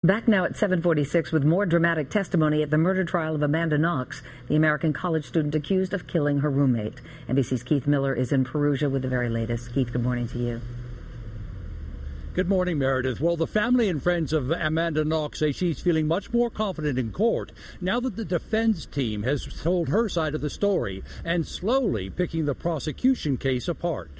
Back now at 7:46 with more dramatic testimony at the murder trial of Amanda Knox, the American college student accused of killing her roommate. NBC's Keith Miller is in Perugia with the very latest. Keith, good morning to you. Good morning, Meredith. Well, the family and friends of Amanda Knox say she's feeling much more confident in court now that the defense team has told her side of the story and slowly picking the prosecution case apart.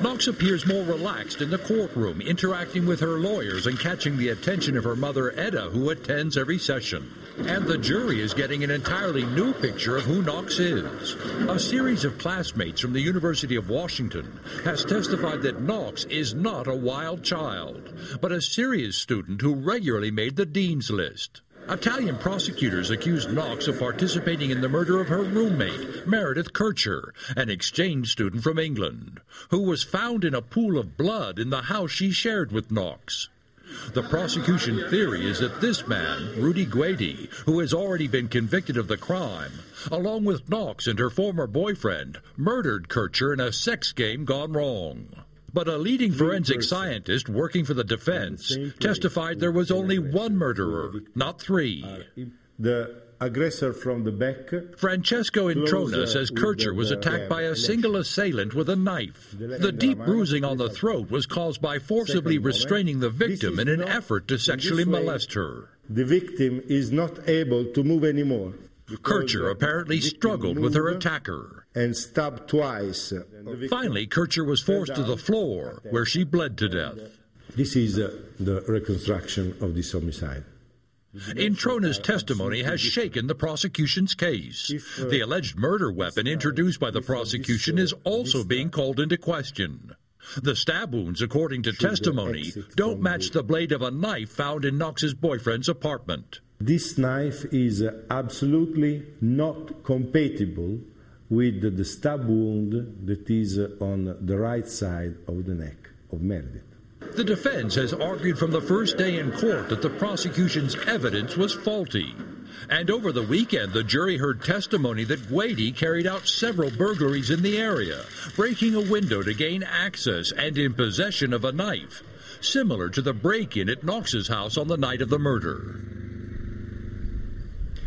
Knox appears more relaxed in the courtroom, interacting with her lawyers and catching the attention of her mother, Etta, who attends every session. And the jury is getting an entirely new picture of who Knox is. A series of classmates from the University of Washington has testified that Knox is not a wild child, but a serious student who regularly made the dean's list. Italian prosecutors accused Knox of participating in the murder of her roommate, Meredith Kircher, an exchange student from England, who was found in a pool of blood in the house she shared with Knox. The prosecution theory is that this man, Rudy Guedi, who has already been convicted of the crime, along with Knox and her former boyfriend, murdered Kircher in a sex game gone wrong. But a leading forensic scientist working for the defense testified there was only one murderer, not three. The aggressor from the back. Francesco Introna says Kircher was attacked by a single assailant with a knife. The deep bruising on the throat was caused by forcibly restraining the victim in an effort to sexually molest her. The victim is not able to move anymore. Kircher apparently struggled with her attacker and stabbed twice. Finally, Kircher was forced to the floor, where she bled to death. This is the reconstruction of this homicide. Introna's testimony has shaken the prosecution's case. The alleged murder weapon introduced by the prosecution is also being called into question. The stab wounds, according to testimony, don't match the blade of a knife found in Knox's boyfriend's apartment. This knife is absolutely not compatible with the stab wound that is on the right side of the neck of Meredith. The defense has argued from the first day in court that the prosecution's evidence was faulty. And over the weekend, the jury heard testimony that Guedi carried out several burglaries in the area, breaking a window to gain access and in possession of a knife, similar to the break-in at Knox's house on the night of the murder.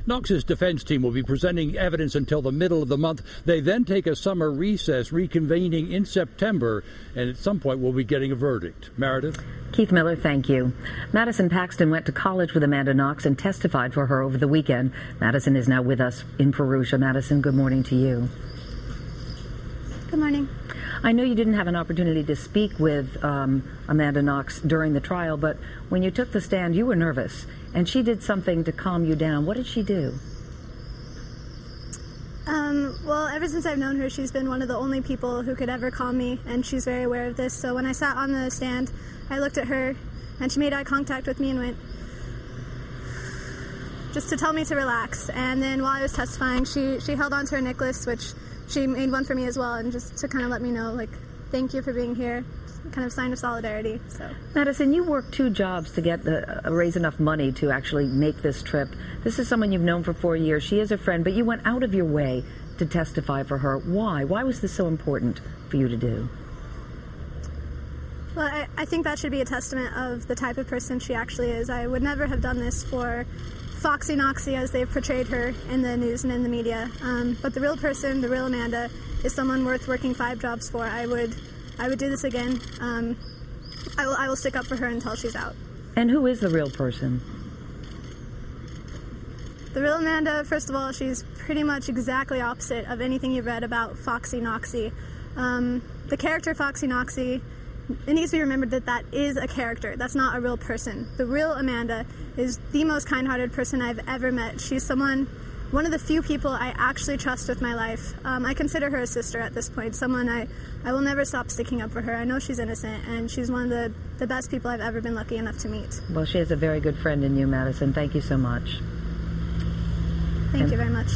Knox's defense team will be presenting evidence until the middle of the month. They then take a summer recess, reconvening in September, and at some point we'll be getting a verdict. Meredith? Keith Miller, thank you. Madison Paxton went to college with Amanda Knox and testified for her over the weekend. Madison is now with us in Perugia. Madison, good morning to you. Good morning. I know you didn't have an opportunity to speak with Amanda Knox during the trial, but when you took the stand, you were nervous, and she did something to calm you down. What did she do? Well, ever since I've known her, she's been one of the only people who could ever calm me, and she's very aware of this. So when I sat on the stand, I looked at her, and she made eye contact with me and went, just to tell me to relax. And then while I was testifying, she held onto her necklace, which she made one for me as well, and just to kind of let me know, like, thank you for being here, kind of sign of solidarity. So, Madison, you worked 2 jobs to raise enough money to actually make this trip. This is someone you've known for 4 years. She is a friend, but you went out of your way to testify for her. Why? Why was this so important for you to do? Well, I think that should be a testament of the type of person she actually is. I would never have done this for Foxy Knoxy, as they've portrayed her in the news and in the media. But the real person, the real Amanda, is someone worth working 5 jobs for. I would do this again. I will stick up for her until she's out. And who is the real person? The real Amanda, first of all, she's pretty much exactly opposite of anything you've read about Foxy Knoxy. The character Foxy Knoxy, it needs to be remembered that that is a character. That's not a real person. The real Amanda is the most kind-hearted person I've ever met. She's one of the few people I actually trust with my life. I consider her a sister at this point, someone I will never stop sticking up for her. I know she's innocent, and she's one of the best people I've ever been lucky enough to meet. Well, she has a very good friend in you, Madison. Thank you so much. Thank you very much.